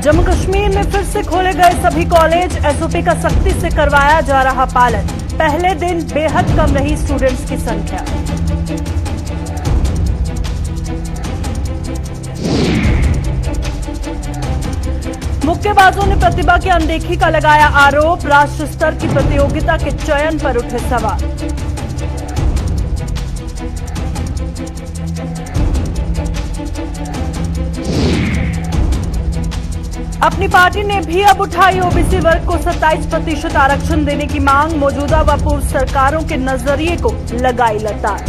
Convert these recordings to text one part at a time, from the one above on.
जम्मू कश्मीर में फिर से खोले गए सभी कॉलेज, एसओपी का सख्ती से करवाया जा रहा पालन। पहले दिन बेहद कम रही स्टूडेंट्स की संख्या। मुक्केबाजों ने प्रतिभा की अनदेखी का लगाया आरोप। राष्ट्र स्तर की प्रतियोगिता के चयन पर उठे सवाल। अपनी पार्टी ने भी अब उठाई ओबीसी वर्ग को 27% आरक्षण देने की मांग। मौजूदा व पूर्व सरकारों के नजरिए को लगाई लताड़।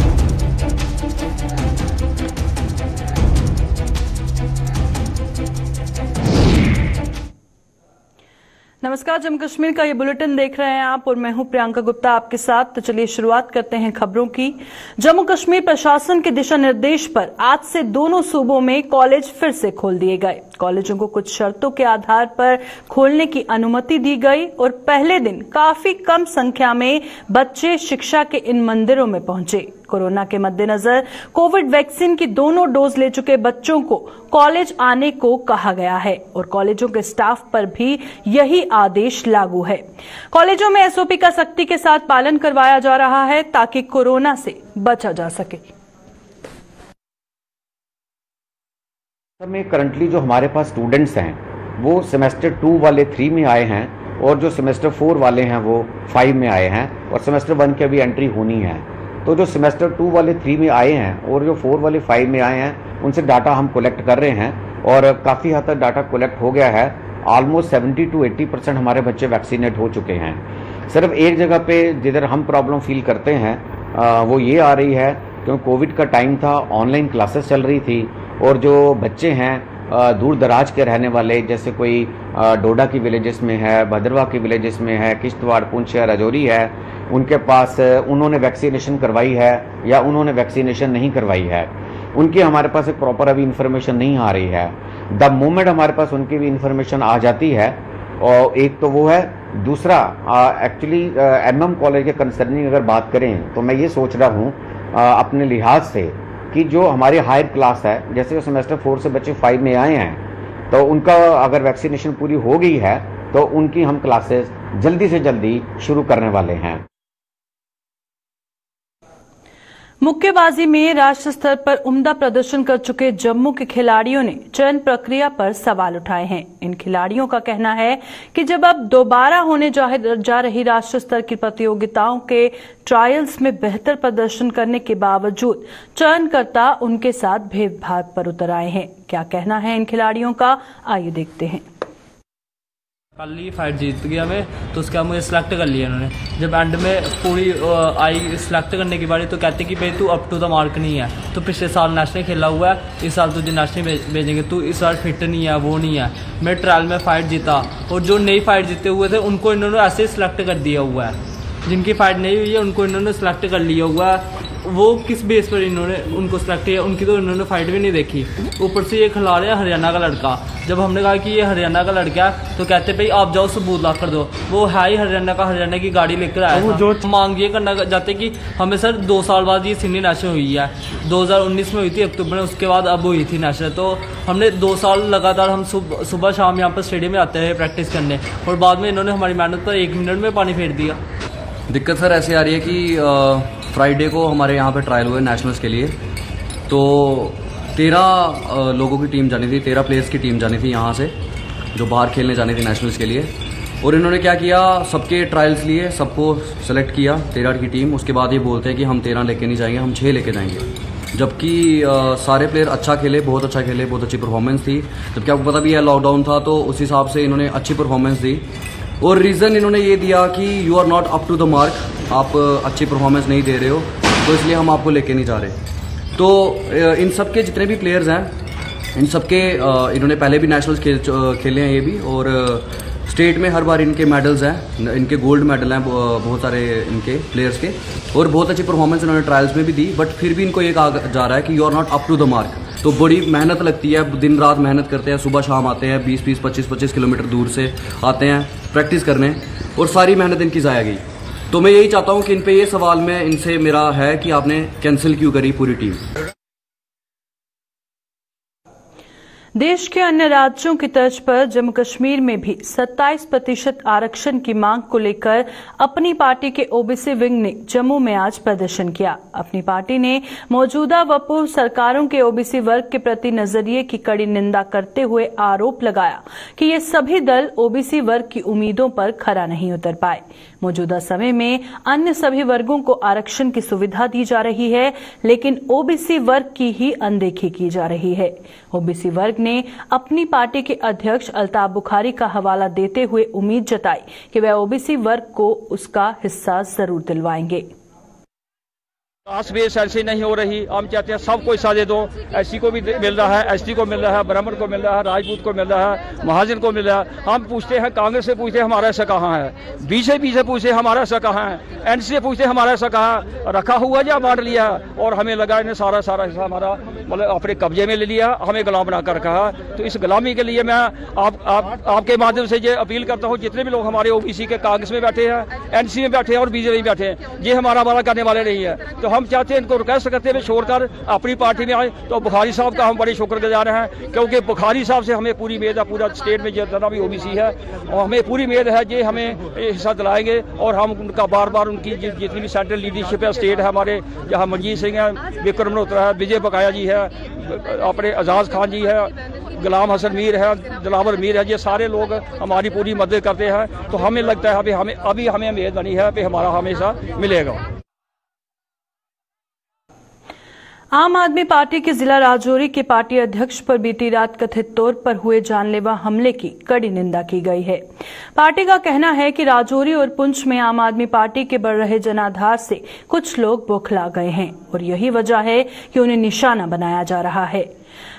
नमस्कार, जम्मू कश्मीर का ये बुलेटिन देख रहे हैं आप और मैं हूं प्रियंका गुप्ता आपके साथ। तो चलिए शुरुआत करते हैं खबरों की। जम्मू कश्मीर प्रशासन के दिशा निर्देश पर आज से दोनों सूबों में कॉलेज फिर से खोल दिए गए। कॉलेजों को कुछ शर्तों के आधार पर खोलने की अनुमति दी गई और पहले दिन काफी कम संख्या में बच्चे शिक्षा के इन मंदिरों में पहुंचे। कोरोना के मद्देनजर कोविड वैक्सीन की दोनों डोज ले चुके बच्चों को कॉलेज आने को कहा गया है और कॉलेजों के स्टाफ पर भी यही आदेश लागू है। कॉलेजों में एसओपी का सख्ती के साथ पालन करवाया जा रहा है ताकि कोरोना से बचा जा सके। में करंटली जो हमारे पास स्टूडेंट्स हैं वो सेमेस्टर 2 वाले 3 में आए हैं और जो सेमेस्टर 4 वाले हैं वो 5 में आए हैं और सेमेस्टर 1 की अभी एंट्री होनी है। तो जो सेमेस्टर 2 वाले 3 में आए हैं और जो 4 वाले 5 में आए हैं उनसे डाटा हम कलेक्ट कर रहे हैं और काफ़ी हद तक डाटा कलेक्ट हो गया है। ऑलमोस्ट 70 to 80% हमारे बच्चे वैक्सीनेट हो चुके हैं। सिर्फ एक जगह पे जिधर हम प्रॉब्लम फील करते हैं वो ये आ रही है क्योंकि कोविड का टाइम था, ऑनलाइन क्लासेस चल रही थी और जो बच्चे हैं दूर दराज के रहने वाले, जैसे कोई डोडा की विलेजेस में है, भद्रवाह की विलेजेस में है, किश्तवाड़, पुंछ है, राजौरी है, उनके पास उन्होंने वैक्सीनेशन करवाई है या उन्होंने वैक्सीनेशन नहीं करवाई है, उनकी हमारे पास एक प्रॉपर अभी इन्फॉर्मेशन नहीं आ रही है। द मोमेंट हमारे पास उनकी भी इन्फॉर्मेशन आ जाती है और एक तो वो है, दूसरा एक्चुअली एमएम कॉलेज के कंसर्निंग अगर बात करें तो मैं ये सोच रहा हूँ अपने लिहाज से कि जो हमारी हायर क्लास है, जैसे सेमेस्टर 4 से बच्चे 5 में आए हैं तो उनका अगर वैक्सीनेशन पूरी हो गई है तो उनकी हम क्लासेस जल्दी से जल्दी शुरू करने वाले हैं। मुक्केबाजी में राष्ट्र स्तर पर उम्दा प्रदर्शन कर चुके जम्मू के खिलाड़ियों ने चयन प्रक्रिया पर सवाल उठाए हैं। इन खिलाड़ियों का कहना है कि जब अब दोबारा होने जा रही राष्ट्र स्तर की प्रतियोगिताओं के ट्रायल्स में बेहतर प्रदर्शन करने के बावजूद चयनकर्ता उनके साथ भेदभाव पर उतर आए हैं। क्या कहना है इन खिलाड़ियों का, आइए देखते हैं। कल ही फाइट जीत गया मैं, तो उसके बाद मुझे सिलेक्ट कर लिया इन्होंने। जब एंड में पूरी आई सिलेक्ट करने की बारी तो कहते कि भाई तू अप टू द मार्क नहीं है, तो पिछले साल नेशनल खेला हुआ है, इस साल तुझे नेशनल भेजेंगे, तू इस बार फिट नहीं है, वो नहीं है। मैं ट्रायल में फाइट जीता और जो नई फाइट जीते हुए थे उनको इन्होंने ऐसे ही सिलेक्ट कर दिया हुआ है। जिनकी फाइट नहीं हुई है उनको इन्होंने सिलेक्ट कर लिया हुआ है। वो किस बेस पर इन्होंने उनको सिलेक्ट किया, उनकी तो इन्होंने फाइट भी नहीं देखी। ऊपर से ये खिला रहे हैं हरियाणा का लड़का। जब हमने कहा कि ये हरियाणा का लड़का है तो कहते भाई आप जाओ सबूत ला कर दो। वो है ही हरियाणा का, हरियाणा की गाड़ी लेकर आया था। जो मांग ये करना चाहते कि हमें सर 2 साल बाद ये सीनियर नेशनल हुई है, 2019 में हुई थी अक्टूबर में, उसके बाद अब हुई थी नेशनल। तो हमने 2 साल लगातार हम सुबह शाम यहाँ पर स्टेडियम में आते हैं प्रैक्टिस करने और बाद में इन्होंने हमारी मेहनत पर 1 मिनट में पानी फेर दिया। दिक्कत सर ऐसी आ रही है कि फ्राइडे को हमारे यहाँ पे ट्रायल हुए नेशनल्स के लिए, तो 13 लोगों की टीम जानी थी, 13 प्लेयर्स की टीम जानी थी यहाँ से जो बाहर खेलने जानी थी नेशनल्स के लिए। और इन्होंने क्या किया, सबके ट्रायल्स लिए, सबको सेलेक्ट किया 13 की टीम। उसके बाद ये बोलते हैं कि हम 13 लेके नहीं जाएंगे, हम 6 लेके जाएंगे। जबकि सारे प्लेयर अच्छा खेले, बहुत अच्छा खेले, बहुत अच्छी परफॉर्मेंस थी। जबकि आपको पता भी है लॉकडाउन था, तो उस हिसाब से इन्होंने अच्छी परफॉर्मेंस दी। और रीज़न इन्होंने ये दिया कि you are not up to the mark, आप अच्छी परफॉर्मेंस नहीं दे रहे हो, तो इसलिए हम आपको लेके नहीं जा रहे। तो इन सब के जितने भी प्लेयर्स हैं, इन सब के इन्होंने पहले भी नेशनल्स खेले हैं ये भी, और स्टेट में हर बार इनके मेडल्स हैं, इनके गोल्ड मेडल हैं बहुत सारे इनके प्लेयर्स के, और बहुत अच्छी परफॉर्मेंस इन्होंने ट्रायल्स में भी दी। बट फिर भी इनको ये कहा जा रहा है कि you are not up to the mark. तो बड़ी मेहनत लगती है, दिन रात मेहनत करते हैं, सुबह शाम आते हैं, 20-20, 25-25 किलोमीटर दूर से आते हैं प्रैक्टिस करने, और सारी मेहनत इनकी ज़ाया गई। तो मैं यही चाहता हूँ कि इन पे ये सवाल में इनसे मेरा है कि आपने कैंसिल क्यों करी पूरी टीम। देश के अन्य राज्यों की तर्ज पर जम्मू कश्मीर में भी 27% आरक्षण की मांग को लेकर अपनी पार्टी के ओबीसी विंग ने जम्मू में आज प्रदर्शन किया। अपनी पार्टी ने मौजूदा व पूर्व सरकारों के ओबीसी वर्ग के प्रति नजरिए की कड़ी निंदा करते हुए आरोप लगाया कि ये सभी दल ओबीसी वर्ग की उम्मीदों पर खरा नहीं उतर पाए। मौजूदा समय में अन्य सभी वर्गों को आरक्षण की सुविधा दी जा रही है, लेकिन ओबीसी वर्ग की ही अनदेखी की जा रही है। ओबीसी वर्ग ने अपनी पार्टी के अध्यक्ष अल्ताफ बुखारी का हवाला देते हुए उम्मीद जताई कि वह ओबीसी वर्ग को उसका हिस्सा जरूर दिलवाएंगे। कास्ट बेस ऐसी नहीं हो रही, हम चाहते हैं सबको हिस्सा दे दो। एससी को भी मिल रहा है, एसटी को मिल रहा है, ब्राह्मण को मिल रहा है, राजपूत को मिल रहा है, महाजन को मिल रहा है। हम पूछते हैं, कांग्रेस से पूछते हैं हमारा हिस्सा कहाँ है, बीजेपी से पूछते हैं हमारा हिस्सा कहाँ है, एनसी से पूछते हैं हमारा हिस्सा कहाँ रखा हुआ या बांट लिया। और हमें लगा इन्हें सारा हिस्सा हमारा मतलब अपने कब्जे में ले लिया, हमें गुलाम बनाकर रखा। तो इस गुलामी के लिए मैं आपके माध्यम से ये अपील करता हूँ, जितने भी लोग हमारे ओबीसी के कांग्रेस में बैठे हैं, एनसी में बैठे हैं और बीजेपी में बैठे हैं, ये हमारा करने वाले नहीं है। तो हम चाहते हैं इनको रिक्वेस्ट करते हुए छोड़कर अपनी पार्टी में आए। तो बुखारी साहब का हम बड़े शुक्रगुजार हैं, क्योंकि बुखारी साहब से हमें पूरी उम्मीद है, पूरा स्टेट में जितना भी ओबीसी है और हमें पूरी उम्मीद है ये हमें हिस्सा दिलाएंगे। और हम उनका बार बार उनकी जितनी भी सेंट्रल लीडरशिप है स्टेट है हमारे, जहाँ मनजीत सिंह है, विक्रम मल्होत्रा है, विजय बकाया जी है, अपने एजाज खान जी है, गुलाम हसन मीर है, दिलावर मीर है, ये सारे लोग हमारी पूरी मदद करते हैं। तो हमें लगता है अभी हमें उम्मीद बनी है कि हमारा हमेशा मिलेगा। आम आदमी पार्टी के जिला राजौरी के पार्टी अध्यक्ष पर बीती रात कथित तौर पर हुए जानलेवा हमले की कड़ी निंदा की गई है। पार्टी का कहना है कि राजौरी और पुंछ में आम आदमी पार्टी के बढ़ रहे जनाधार से कुछ लोग बौखला गए हैं और यही वजह है कि उन्हें निशाना बनाया जा रहा है।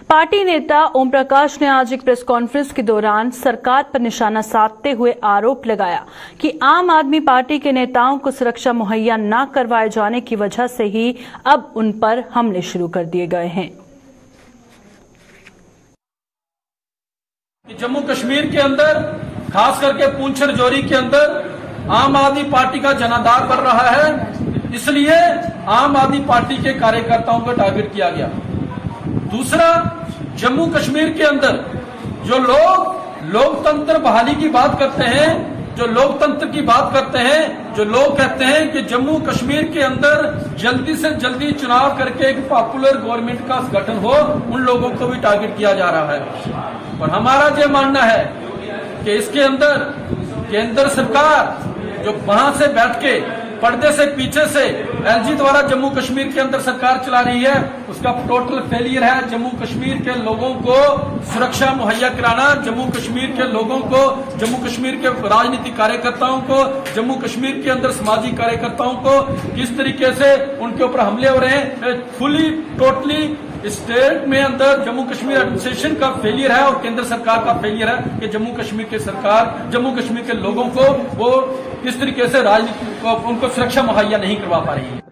पार्टी नेता ओम प्रकाश ने आज एक प्रेस कॉन्फ्रेंस के दौरान सरकार पर निशाना साधते हुए आरोप लगाया कि आम आदमी पार्टी के नेताओं को सुरक्षा मुहैया न करवाए जाने की वजह से ही अब उन पर हमले शुरू कर दिए गए हैं। जम्मू कश्मीर के अंदर, खास करके पुंछ राजौरी के अंदर आम आदमी पार्टी का जनाधार बढ़ रहा है, इसलिए आम आदमी पार्टी के कार्यकर्ताओं को टारगेट किया गया। दूसरा, जम्मू कश्मीर के अंदर जो लोग लोकतंत्र बहाली की बात करते हैं, जो लोकतंत्र की बात करते हैं, जो लोग कहते हैं कि जम्मू कश्मीर के अंदर जल्दी से जल्दी चुनाव करके एक पॉपुलर गवर्नमेंट का गठन हो, उन लोगों को भी टारगेट किया जा रहा है। और हमारा ये मानना है कि इसके अंदर केंद्र सरकार जो वहां से बैठ के पर्दे से पीछे से एलजी द्वारा जम्मू कश्मीर के अंदर सरकार चला रही है, उसका टोटल फेलियर है। जम्मू कश्मीर के लोगों को सुरक्षा मुहैया कराना, जम्मू कश्मीर के लोगों को, जम्मू कश्मीर के राजनीतिक कार्यकर्ताओं को, जम्मू कश्मीर के अंदर सामाजिक कार्यकर्ताओं को किस तरीके से उनके ऊपर हमले हो रहे हैं, फुली टोटली स्टेट में अंदर जम्मू कश्मीर एडमिनिस्ट्रेशन का फेलियर है और केंद्र सरकार का फेलियर है कि जम्मू कश्मीर की सरकार जम्मू कश्मीर के लोगों को वो किस तरीके से राजनीति उनको सुरक्षा मुहैया नहीं करवा पा रही है।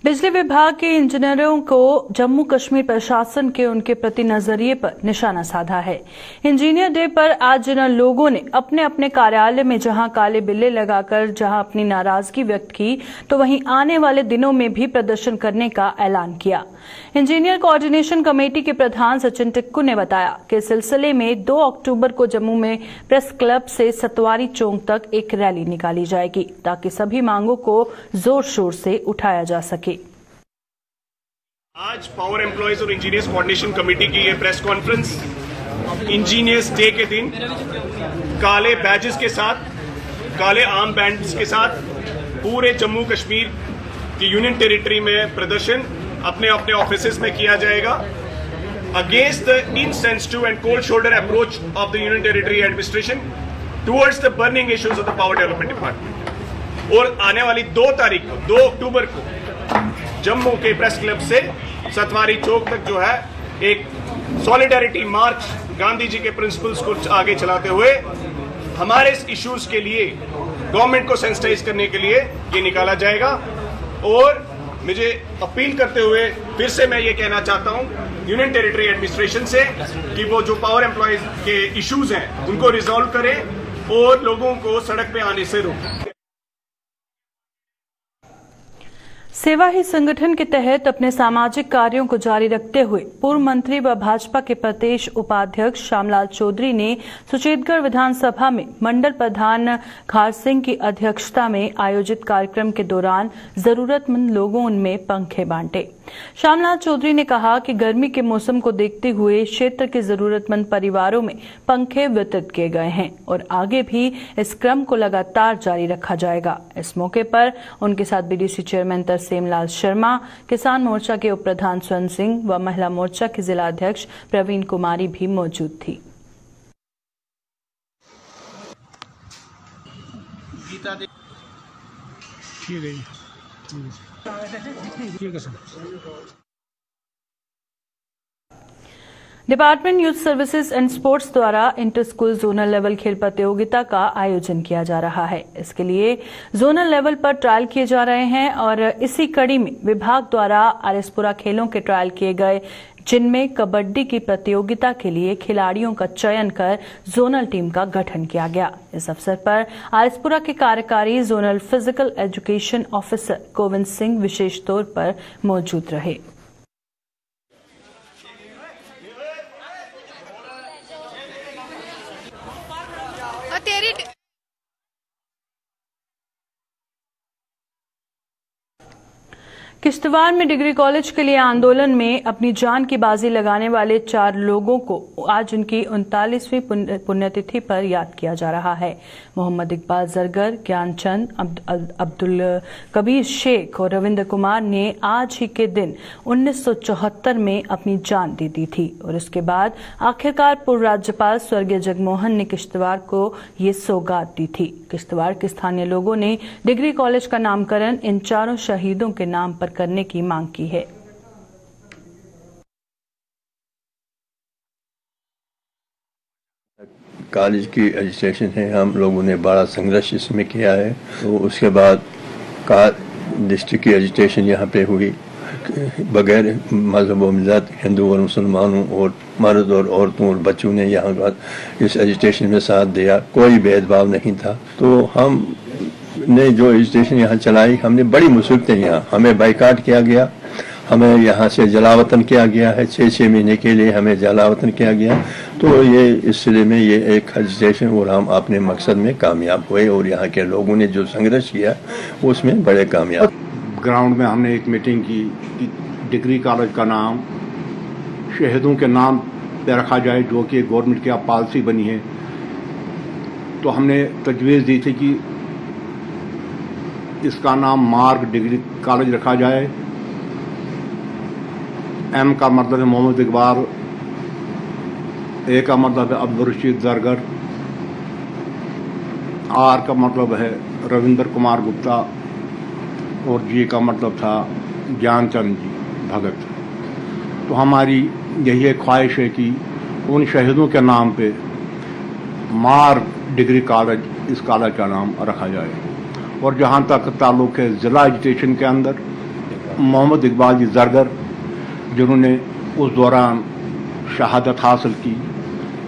बिजली विभाग के इंजीनियरों को जम्मू कश्मीर प्रशासन के उनके प्रति नजरिए पर निशाना साधा है। इंजीनियर डे पर आज जिन लोगों ने अपने अपने कार्यालय में जहां काले बिल्ले लगाकर जहां अपनी नाराजगी व्यक्त की, तो वहीं आने वाले दिनों में भी प्रदर्शन करने का ऐलान किया। इंजीनियर कोऑर्डिनेशन कमेटी के प्रधान सचिन टिक्कू ने बताया कि इस सिलसिले में 2 अक्टूबर को जम्मू में प्रेस क्लब से सतवारी चौक तक एक रैली निकाली जाएगी, ताकि सभी मांगों को जोर शोर से उठाया जा सके। आज पावर एम्प्लॉयज और इंजीनियर्स कोऑर्डिनेशन कमेटी की ये प्रेस कॉन्फ्रेंस इंजीनियर्स डे के दिन काले बैजेस के साथ, काले आर्म बैंड्स के साथ पूरे जम्मू कश्मीर की यूनियन टेरिटरी में प्रदर्शन अपने अपने ऑफिसेस में किया जाएगा against the insensitive and cold shoulder approach of the union territory administration towards the burning issues of the power development department. और आने वाली 2 तारीख को 2 अक्टूबर को जम्मू के प्रेस क्लब से सतवारी चौक तक जो है एक सॉलिडारिटी मार्च गांधी जी के प्रिंसिपल्स को आगे चलाते हुए हमारे इस इश्यूज के लिए गवर्नमेंट को सेंसिटाइज करने के लिए ये निकाला जाएगा। और मुझे अपील करते हुए फिर से मैं ये कहना चाहता हूं यूनियन टेरिटरी एडमिनिस्ट्रेशन से कि वो जो पावर एम्प्लॉयज के इश्यूज हैं उनको रिजॉल्व करें और लोगों को सड़क पे आने से रोकें। सेवा ही संगठन के तहत अपने सामाजिक कार्यों को जारी रखते हुए पूर्व मंत्री व भाजपा के प्रदेश उपाध्यक्ष श्यामलाल चौधरी ने सुचेतगढ़ विधानसभा में मंडल प्रधान खार सिंह की अध्यक्षता में आयोजित कार्यक्रम के दौरान जरूरतमंद लोगों में पंखे बांटे। श्यामलाल चौधरी ने कहा कि गर्मी के मौसम को देखते हुए क्षेत्र के जरूरतमंद परिवारों में पंखे वितरित किए गए हैं और आगे भी इस क्रम को लगातार जारी रखा जाएगा। इस मौके पर उनके साथ बीडीसी चेयरमैन तरसेमलाल शर्मा, किसान मोर्चा के उप प्रधान स्वर्ण सिंह व महिला मोर्चा की जिला अध्यक्ष प्रवीण कुमारी भी मौजूद थी। Department youth services and sports द्वारा इंटर स्कूल जोनल लेवल खेल प्रतियोगिता का आयोजन किया जा रहा है। इसके लिए जोनल लेवल पर ट्रायल किए जा रहे हैं और इसी कड़ी में विभाग द्वारा आरएसपुरा खेलों के ट्रायल किए गए, जिनमें कबड्डी की प्रतियोगिता के लिए खिलाड़ियों का चयन कर जोनल टीम का गठन किया गया। इस अवसर पर आरएसपुरा के कार्यकारी zonal physical education officer Govind Singh विशेष तौर पर मौजूद रहे। किश्तवाड़ में डिग्री कॉलेज के लिए आंदोलन में अपनी जान की बाजी लगाने वाले 4 लोगों को आज उनकी 39वीं पुण्यतिथि पर याद किया जा रहा है। मोहम्मद इकबाल जरगर, ज्ञानचंद, अब्दुल कबीर शेख और रविंद्र कुमार ने आज ही के दिन 1974 में अपनी जान दे दी थी और उसके बाद आखिरकार पूर्व राज्यपाल स्वर्गीय जगमोहन ने किश्तवाड़ को ये सौगात दी थी। किश्तवाड़ के स्थानीय लोगों ने डिग्री कॉलेज का नामकरण इन 4 शहीदों के नाम पर करने की मांग की है। कॉलेज की रजिस्ट्रेशन है, हम लोगों ने बड़ा संघर्ष इसमें किया है। तो उसके बाद डिस्ट्रिक्ट की रजिस्ट्रेशन यहाँ पे हुई बगैर मजहब व मिल्लत, हिंदू और मुसलमानों और मर्द और औरतों और बच्चों ने यहाँ का इस रजिस्ट्रेशन में साथ दिया, कोई भेदभाव नहीं था। तो हम ने जो रजिस्ट्रेशन यहाँ चलाई, हमने बड़ी मुसीबतें यहाँ, हमें बाइकाट किया गया, हमें यहाँ से जलावतन किया गया है, 6 महीने के लिए हमें जलावतन किया गया। तो ये इस सिले में ये एक रजिस्ट्रेशन और हम अपने मकसद में कामयाब हुए और यहाँ के लोगों ने जो संघर्ष किया उसमें बड़े कामयाब। ग्राउंड में हमने एक मीटिंग की कि डिग्री कॉलेज का नाम शहीदों के नाम पे रखा जाए, जो कि गवर्नमेंट की अब पॉलिसी बनी है। तो हमने तजवीज़ दी थी कि इसका नाम मार्ग डिग्री कॉलेज रखा जाए। एम का मतलब है मोहम्मद इकबाल, ए का मतलब है अब्दुल रशीद जरगर, आर का मतलब है रविंद्र कुमार गुप्ता और जी का मतलब था ज्ञानचंद जी भगत। तो हमारी यही एक ख्वाहिश है कि उन शहीदों के नाम पे मार्ग डिग्री कॉलेज इस कॉलेज का नाम रखा जाए। और जहाँ तक ताल्लुक़ है ज़िला एजुकेशन के अंदर, मोहम्मद इकबाल जी जरगर जिन्होंने उस दौरान शहादत हासिल की,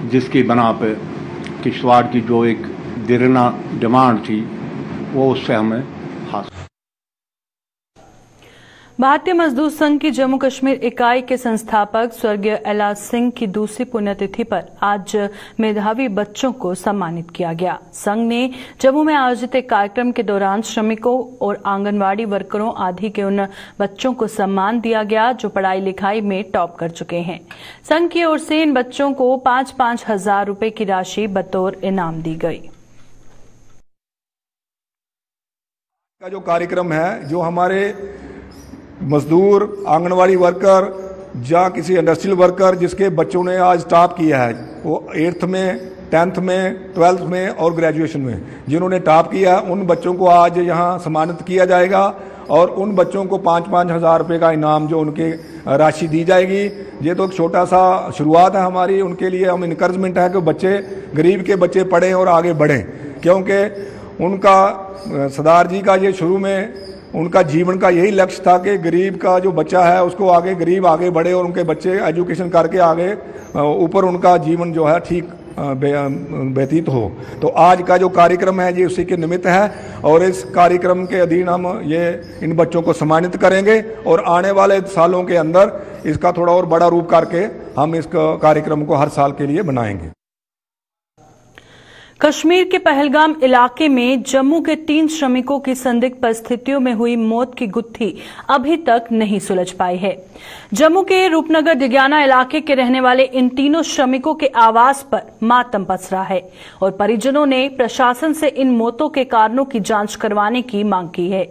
जिसकी बना पे किश्तवाड़ की जो एक दिरना डिमांड थी वो उससे हमें हासिल। भारतीय मजदूर संघ की जम्मू कश्मीर इकाई के संस्थापक स्वर्गीय एलाज सिंह की दूसरी पुण्यतिथि पर आज मेधावी बच्चों को सम्मानित किया गया। संघ ने जम्मू में आयोजित एक कार्यक्रम के दौरान श्रमिकों और आंगनवाड़ी वर्करों आदि के उन बच्चों को सम्मान दिया गया जो पढ़ाई लिखाई में टॉप कर चुके हैं। संघ की ओर से इन बच्चों को 5-5 हजार रुपए की राशि बतौर इनाम दी गई। का जो कार्यक्रम है, जो हमारे मजदूर, आंगनवाड़ी वर्कर या किसी इंडस्ट्रियल वर्कर जिसके बच्चों ने आज टॉप किया है, वो 8th में, 10th में, 12th में और ग्रेजुएशन में जिन्होंने टॉप किया, उन बच्चों को आज यहाँ सम्मानित किया जाएगा और उन बच्चों को 5-5 हजार रुपये का इनाम जो उनके राशि दी जाएगी। ये तो एक छोटा सा शुरुआत है हमारी उनके लिए। हम इनकरेजमेंट है कि बच्चे, गरीब के बच्चे पढ़ें और आगे बढ़ें, क्योंकि उनका सरदार जी का ये शुरू में उनका जीवन का यही लक्ष्य था कि गरीब का जो बच्चा है उसको आगे, गरीब आगे बढ़े और उनके बच्चे एजुकेशन करके आगे ऊपर उनका जीवन जो है ठीक व्यतीत हो। तो आज का जो कार्यक्रम है ये उसी के निमित्त है और इस कार्यक्रम के अधीन हम ये इन बच्चों को सम्मानित करेंगे और आने वाले सालों के अंदर इसका थोड़ा और बड़ा रूप करके हम इस कार्यक्रम को हर साल के लिए बनाएंगे। कश्मीर के पहलगाम इलाके में जम्मू के 3 श्रमिकों की संदिग्ध परिस्थितियों में हुई मौत की गुत्थी अभी तक नहीं सुलझ पाई है। जम्मू के रूपनगर दिग्याना इलाके के रहने वाले इन तीनों श्रमिकों के आवास पर मातम पसरा है और परिजनों ने प्रशासन से इन मौतों के कारणों की जांच करवाने की मांग की है।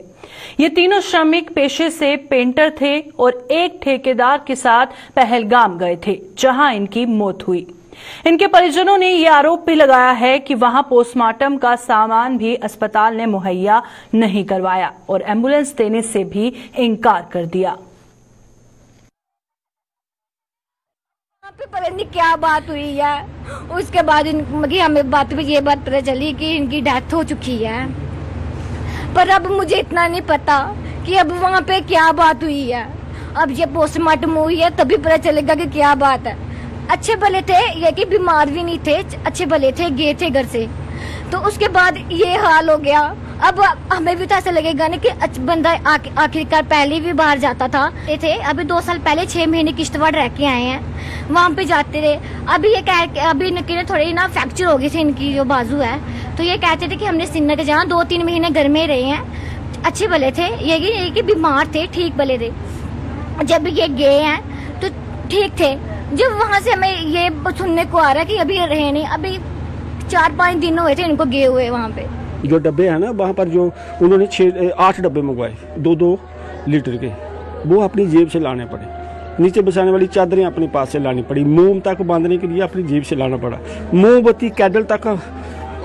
ये तीनों श्रमिक पेशे से पेंटर थे और एक ठेकेदार के साथ पहलगाम गए थे, जहां इनकी मौत हुई। इनके परिजनों ने यह आरोप भी लगाया है कि वहां पोस्टमार्टम का सामान भी अस्पताल ने मुहैया नहीं करवाया और एम्बुलेंस देने से भी इनकार कर दिया। पता नहीं क्या बात हुई है, उसके बाद हमें बात में ये बात पता चली कि इनकी डेथ हो चुकी है, पर अब मुझे इतना नहीं पता कि अब वहाँ पे क्या बात हुई है। अब ये पोस्टमार्टम हुई है तभी पता चलेगा कि क्या बात है। अच्छे भले थे, ये कि बीमार भी नहीं थे, अच्छे भले थे, गए थे घर से, तो उसके बाद ये हाल हो गया। अब हमें भी तो ऐसा लगेगा ना कि बंदा आखिरकार पहले भी बाहर जाता था। ये थे अभी 2 साल पहले 6 महीने किश्तवाड़ रह के आए हैं, वहाँ पे जाते रहे। अभी ये अभी इनकी थोड़ी ना फ्रैक्चर हो गई थी, इनकी जो बाजू है, तो ये कहते थे कि हमने श्रीनगर जहाँ 2-3 महीने घर में रहे हैं, अच्छे भले थे, ये कि बीमार थे, ठीक भले थे। जब ये गए हैं तो ठीक थे, जब वहाँ से हमें ये सुनने को आ रहा है कि अभी रहे नहीं, अभी 4-5 दिन हुए थे इनको गए हुए। वहाँ पे जो डब्बे हैं ना, वहाँ पर जो उन्होंने 8 डब्बे मंगवाए 2-2 लीटर के, वो अपनी जेब से लाने पड़े। नीचे बिछाने वाली चादरें अपने पास से लानी पड़ी, मोम तक बांधने के लिए अपनी जेब से लाना पड़ा, मोमबत्ती कैडल तक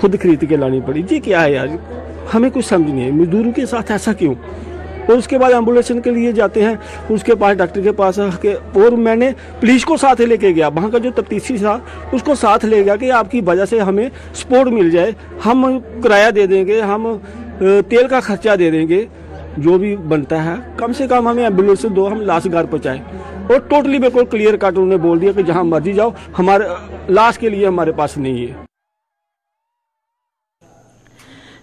खुद खरीद के लानी पड़ी। जी क्या है यार, हमें कुछ समझ नहीं है, मजदूरों के साथ ऐसा क्यों। और उसके बाद एम्बुलेंस के लिए जाते हैं, उसके पास डॉक्टर के पास और मैंने पुलिस को साथ लेके गया, वहाँ का जो तफ्तीशी था उसको साथ ले गया कि आपकी वजह से हमें सपोर्ट मिल जाए, हम किराया दे देंगे, हम तेल का खर्चा दे देंगे, जो भी बनता है कम से कम हमें एम्बुलेंस दो, हम लाश घर पहुँचाएँ। और टोटली बिल्कुल क्लियर कट उन्होंने बोल दिया कि जहाँ मर्जी जाओ, हमारे लाश के लिए हमारे पास नहीं है।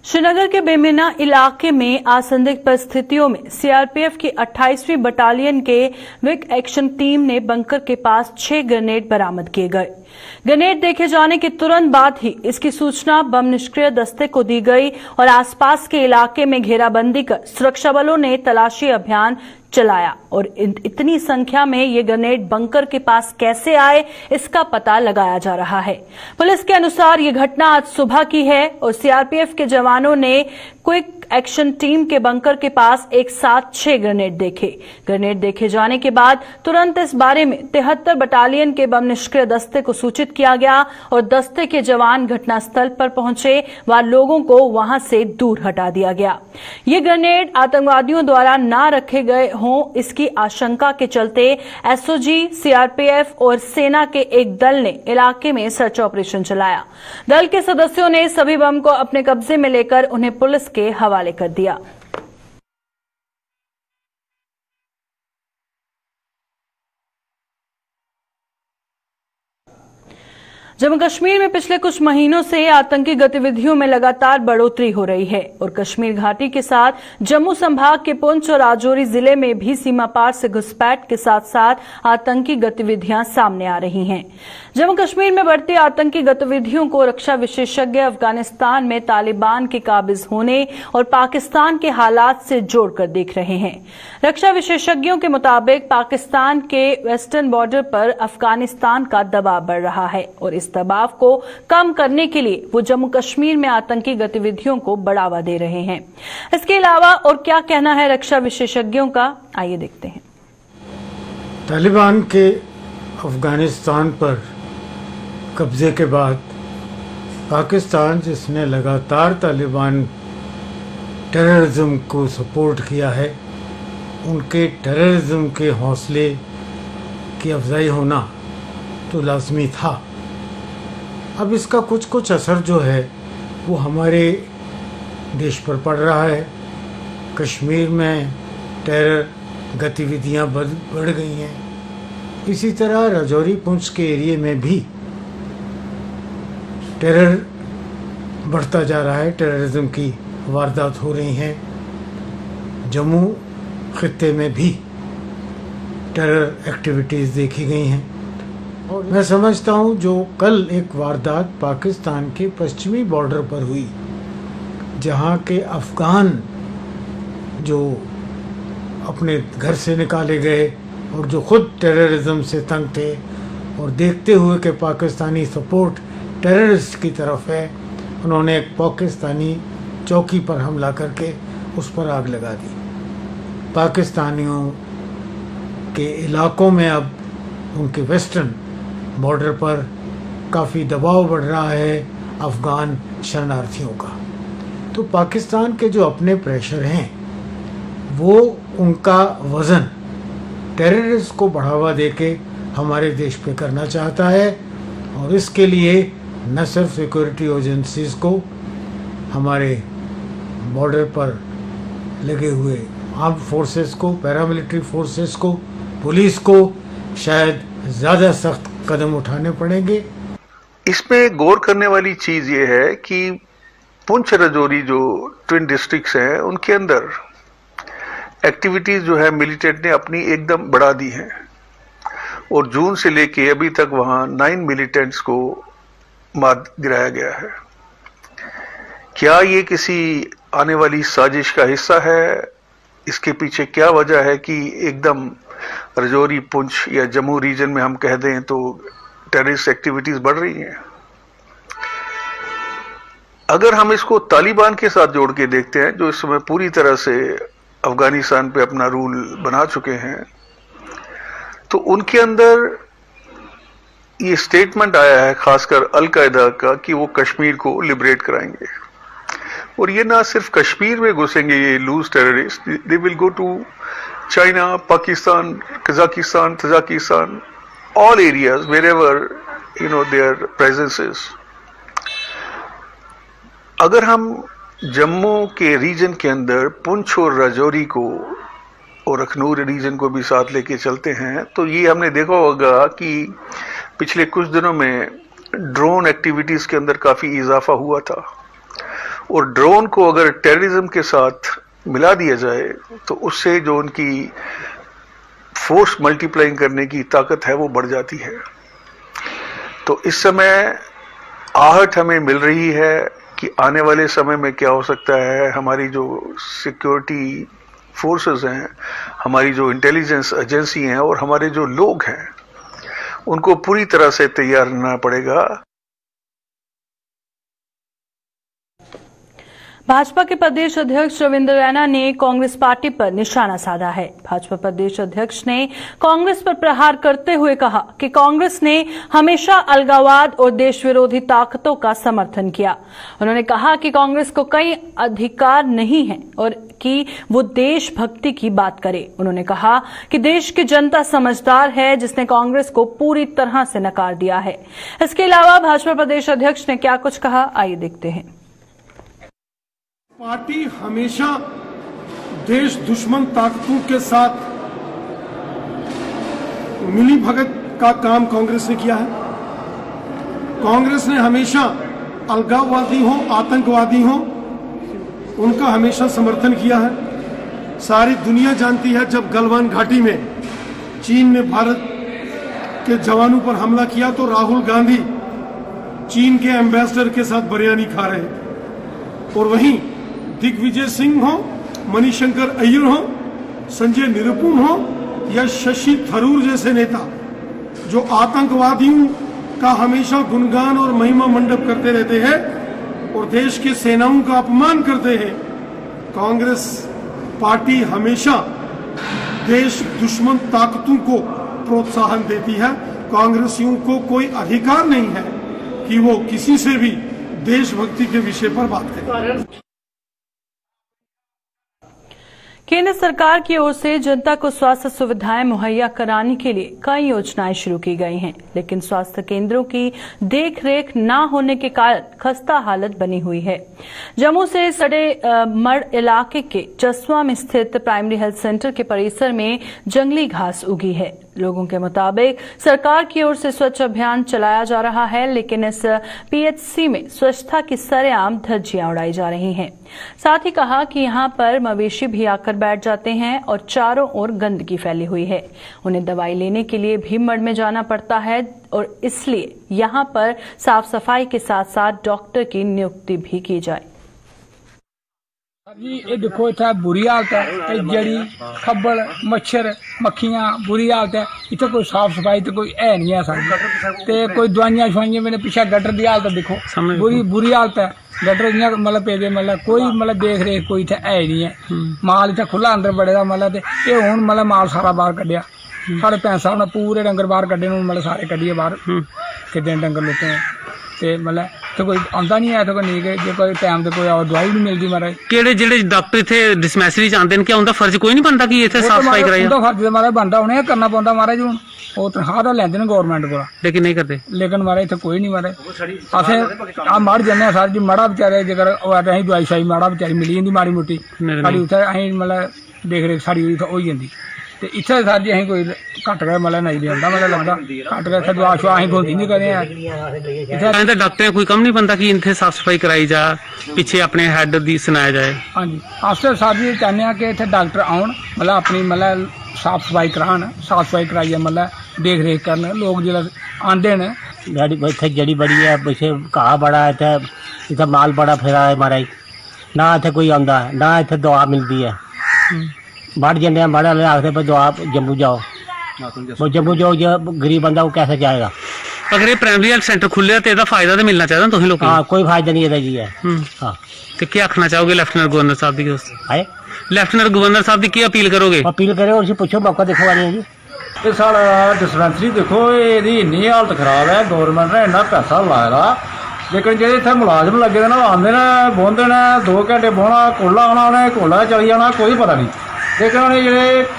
श्रीनगर के बेमेना इलाके में असंदिग्ध परिस्थितियों में सीआरपीएफ की 28वीं बटालियन के क्विक एक्शन टीम ने बंकर के पास 6 ग्रेनेड बरामद किए गए। ग्रेनेड देखे जाने के तुरंत बाद ही इसकी सूचना बम निष्क्रिय दस्ते को दी गई और आसपास के इलाके में घेराबंदी कर सुरक्षा बलों ने तलाशी अभियान चलाया और इतनी संख्या में ये ग्रेनेड बंकर के पास कैसे आए, इसका पता लगाया जा रहा है। पुलिस के अनुसार ये घटना आज सुबह की है और सीआरपीएफ के जवानों ने क्विक एक्शन टीम के बंकर के पास एक साथ 6 ग्रेनेड देखे। ग्रेनेड देखे जाने के बाद तुरंत इस बारे में 73 बटालियन के बम निष्क्रिय दस्ते को सूचित किया गया और दस्ते के जवान घटनास्थल पर पहुंचे व लोगों को वहां से दूर हटा दिया गया। ये ग्रेनेड आतंकवादियों द्वारा न रखे गए हों, इसकी आशंका के चलते एसओजी, सीआरपीएफ और सेना के एक दल ने इलाके में सर्च ऑपरेशन चलाया। दल के सदस्यों ने सभी बम को अपने कब्जे में लेकर उन्हें पुलिस के हवाले कर दिया। जम्मू कश्मीर में पिछले कुछ महीनों से आतंकी गतिविधियों में लगातार बढ़ोतरी हो रही है और कश्मीर घाटी के साथ जम्मू संभाग के पुंछ और राजौरी जिले में भी सीमा पार से घुसपैठ के साथ साथ आतंकी गतिविधियां सामने आ रही हैं। जम्मू कश्मीर में बढ़ती आतंकी गतिविधियों को रक्षा विशेषज्ञ अफगानिस्तान में तालिबान के काबिज होने और पाकिस्तान के हालात से जोड़कर देख रहे हैं। रक्षा विशेषज्ञों के मुताबिक पाकिस्तान के वेस्टर्न बॉर्डर पर अफगानिस्तान का दबाव बढ़ रहा है और इस दबाव को कम करने के लिए वो जम्मू कश्मीर में आतंकी गतिविधियों को बढ़ावा दे रहे हैं। इसके अलावा और क्या कहना है रक्षा विशेषज्ञों का, आइए देखते हैं। तालिबान के अफगानिस्तान पर कब्जे के बाद पाकिस्तान, जिसने लगातार तालिबान टेररिज्म को सपोर्ट किया है, उनके टेररिज्म के हौसले की अफजाई होना तो लाजमी था। अब इसका कुछ असर जो है वो हमारे देश पर पड़ रहा है। कश्मीर में टेरर गतिविधियां बढ़ गई हैं। इसी तरह राजौरी पुंछ के एरिया में भी टेरर बढ़ता जा रहा है, टेररिज्म की वारदात हो रही हैं। जम्मू खित्ते में भी टेरर एक्टिविटीज़ देखी गई हैं। और मैं समझता हूं जो कल एक वारदात पाकिस्तान के पश्चिमी बॉर्डर पर हुई, जहां के अफगान जो अपने घर से निकाले गए और जो खुद टेररिज्म से तंग थे, और देखते हुए कि पाकिस्तानी सपोर्ट टेररिस्ट की तरफ है, उन्होंने एक पाकिस्तानी चौकी पर हमला करके उस पर आग लगा दी। पाकिस्तानियों के इलाकों में अब उनके वेस्टर्न बॉर्डर पर काफ़ी दबाव बढ़ रहा है अफ़गान शरणार्थियों का। तो पाकिस्तान के जो अपने प्रेशर हैं, वो उनका वज़न टेररिस्ट को बढ़ावा देके हमारे देश पे करना चाहता है। और इसके लिए न सिर्फ सिक्योरिटी एजेंसीज को, हमारे बॉर्डर पर लगे हुए आर्म फोर्सेस को, पैरामिलिट्री फोर्सेस को, पुलिस को शायद ज़्यादा सख्त कदम उठाने पड़ेंगे। इसमें गौर करने वाली चीज़ ये है कि पुंछ राजौरी जो ट्विन डिस्ट्रिक्ट्स हैं, उनके अंदर एक्टिविटीज़ जो है मिलिटेंट ने अपनी एकदम बढ़ा दी हैं। और जून से लेके अभी तक वहाँ 9 मिलिटेंट्स को मार गिराया गया है। क्या ये किसी आने वाली साजिश का हिस्सा है? इसके पीछे क्या वजह है कि एकदम राजौरी, पुंछ या जम्मू रीजन में हम कह दें तो टेररिस्ट एक्टिविटीज बढ़ रही हैं? अगर हम इसको तालिबान के साथ जोड़ के देखते हैं, जो इस समय पूरी तरह से अफगानिस्तान पे अपना रूल बना चुके हैं, तो उनके अंदर ये स्टेटमेंट आया है खासकर अल-कायदा का कि वो कश्मीर को लिबरेट कराएंगे। और ये ना सिर्फ कश्मीर में घुसेंगे ये loose terrorist, they will go to China, Pakistan, Kazakhstan, Tajikistan, all areas wherever their presence is. अगर हम जम्मू के रीजन के अंदर पुंछ और राजौरी को और अखनूर रीजन को भी साथ लेके चलते हैं, तो ये हमने देखा होगा कि पिछले कुछ दिनों में ड्रोन एक्टिविटीज के अंदर काफी इजाफा हुआ था। और ड्रोन को अगर टेररिज्म के साथ मिला दिया जाए तो उससे जो उनकी फोर्स मल्टीप्लाइंग करने की ताकत है वो बढ़ जाती है। तो इस समय आहट हमें मिल रही है कि आने वाले समय में क्या हो सकता है। हमारी जो सिक्योरिटी फोर्सेस हैं, हमारी जो इंटेलिजेंस एजेंसी हैं और हमारे जो लोग हैं, उनको पूरी तरह से तैयार रहना पड़ेगा। भाजपा के प्रदेश अध्यक्ष रविंद्र रैना ने कांग्रेस पार्टी पर निशाना साधा है। भाजपा प्रदेश अध्यक्ष ने कांग्रेस पर प्रहार करते हुए कहा कि कांग्रेस ने हमेशा अलगाववाद और देश विरोधी ताकतों का समर्थन किया। उन्होंने कहा कि कांग्रेस को कई अधिकार नहीं है और कि वो देशभक्ति की बात करे। उन्होंने कहा कि देश की जनता समझदार है, जिसने कांग्रेस को पूरी तरह से नकार दिया है। इसके अलावा भाजपा प्रदेश अध्यक्ष ने क्या कुछ कहा, आइए देखते हैं। पार्टी हमेशा देश दुश्मन ताकतों के साथ मिली भगत का काम कांग्रेस ने किया है। कांग्रेस ने हमेशा अलगाववादी हो, आतंकवादी हो, उनका हमेशा समर्थन किया है। सारी दुनिया जानती है जब गलवान घाटी में चीन ने भारत के जवानों पर हमला किया तो राहुल गांधी चीन के एम्बेसडर के साथ बिरयानी खा रहे थे। और वहीं दिग्विजय सिंह हो, मणिशंकर अय्यर हो, संजय निरुपम हो या शशि थरूर जैसे नेता जो आतंकवादियों का हमेशा गुणगान और महिमा मंडप करते रहते हैं और देश के सेनाओं का अपमान करते हैं, कांग्रेस पार्टी हमेशा देश दुश्मन ताकतों को प्रोत्साहन देती है। कांग्रेसियों को कोई अधिकार नहीं है कि वो किसी से भी देशभक्ति के विषय पर बात करें। केंद्र सरकार की ओर से जनता को स्वास्थ्य सुविधाएं मुहैया कराने के लिए कई योजनाएं शुरू की गई हैं, लेकिन स्वास्थ्य केंद्रों की देखरेख न होने के कारण खस्ता हालत बनी हुई है। जम्मू से सड़े मड़ इलाके के जसवा में स्थित प्राइमरी हेल्थ सेंटर के परिसर में जंगली घास उगी है, लोगों के मुताबिक सरकार की ओर से स्वच्छ अभियान चलाया जा रहा है, लेकिन इस पीएचसी में स्वच्छता की सरेआम धज्जियां उड़ाई जा रही हैं। साथ ही कहा कि यहां पर मवेशी भी आकर बैठ जाते हैं और चारों ओर गंदगी फैली हुई है। उन्हें दवाई लेने के लिए भी मड़ में जाना पड़ता है और इसलिए यहां पर साफ सफाई के साथ साथ डॉक्टर की नियुक्ति भी की जाए। जी ये देखो इतना बुरी हालत है, जड़ी खब्बल मच्छर मक्खियां बुरी हालत है। इतना कोई साफ सफाई तो कोई है नहीं है सारी, ते कोई दवाइयां शवाइयां मैंने पीछे गटर की हालत देखो बुरी हालत है। गटर इयां मतलब पेदे मतलब कोई मतलब देख रेख कोई इतना है नहीं है। माल इतना खुला अंदर बड़े दा मतलब ये हूं मतलब माल सारा बाहर कढ़िया साढ़े पैसा उन्हें पूरे डंगर बाहर कढ़े मतलब सारे कढ़िए बाहर कितने डंगर लोग ते मतलब तो कोई आंदा नहीं है तो कोई नहीं गए जो कोई टाइम ते कोई और दवाई नहीं मिलती महाराज। केड़े जेड़े डॉक्टर इथे डिस्पेंसरी च आंदे न क्या उनका फर्ज कोई नहीं बनता कि इथे साफ सफाई कराई? उनका फर्ज महाराज बनता उन्हें करना पौंदा महाराज। हुण वो तनखा तो लैंदे न गवर्नमेंट कोला लेकिन नहीं करते। लेकिन महाराज इत्थे कोई नहीं महाराज असें आ मर जन्ने सारे जी माड़ा बेचारे जेकर असें दवाई शाई माड़ा बेचारी मिली जंदी माड़ी मुट्टी साडी उत्थे असें मतलब देख रेख साडी होई जंदी ते इत्थे सर जी असें कोई घट गए मतलब नहीं देंदा मतलब लगदा घट गए दवा शवा असें होंदी नहीं कदें इत्थे डॉक्टर कोई कम नहीं बनता कि इत्थे साफ सफाई कराई जा पीछे अपने हैड दी सुनाया जाए। हाँ जी अस सर जी चाहते हैं कि इत्थे डॉक्टर आउण मतलब अपनी मतलब साफ सफाई करान साफ सफाई कराइए मतलब देख रेख करन लोग जिसलै आंदे न इत्थे जड़ी बड़ी है पिछे घाह बड़ा है इत्थे माल बड़ा फिरा है महाराज ना इत्थे कोई आंदा ना इत्थे दवा मिलती है। बढ़ जाते हैं बड़े आखते भाई दवा जम्मू जाओ वो जम्मू जाओ जो गरीब बंदा वो कैसे जाएगा। अगर ये प्राइमरी हेल्थ सेंटर खुले तो फायदा तो मिलना चाहिए तुम लोग। हाँ कोई फायदा नहीं है जी है। हाँ तो क्या आखना चाहोगे लेफ्टिनेंट गवर्नर साहब की? लेफ्टिनेंट गवर्नर साहब की अपील करोगे? अपील करो उनसे पूछो मौका देखो वाली है जी। ये साढ़ा डिस्पेंसरी देखो ये इन्नी हालत खराब है गवर्नमेंट ने इन्ना पैसा लाया लेकिन जो इतने मुलाजम लगे दे ना आते ने बौंदे ने 2 घंटे बौना कोला आना उन्हें कोला चली जाना कोई पता नहीं। लेकिन उन्हें जो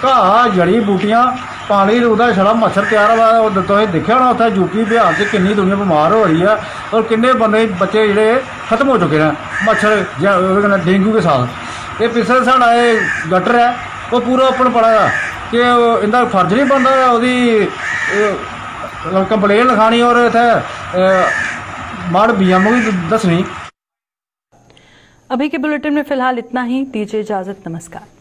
घाह जड़ी बूटियां पानी उदा छड़ा मच्छर तैयार हुआ तुम देखा होना उत्थे यूपी बिहार से किन्नी दुनिया बीमार हो रही है और किन्ने बंदे बच्चे जोड़े खत्म हो चुके हैं मच्छर डेंगू के साथ। ये पिछले साढ़ा ये गटर है वो पूरा ओपन पड़ा है कि इनका फर्ज नहीं बनता कंप्लेन लिखानी और इतने माड़ बीएमओ भी दसनी। अभी के बुलेटिन में फिलहाल इतना ही, दीजिए इजाजत, नमस्कार।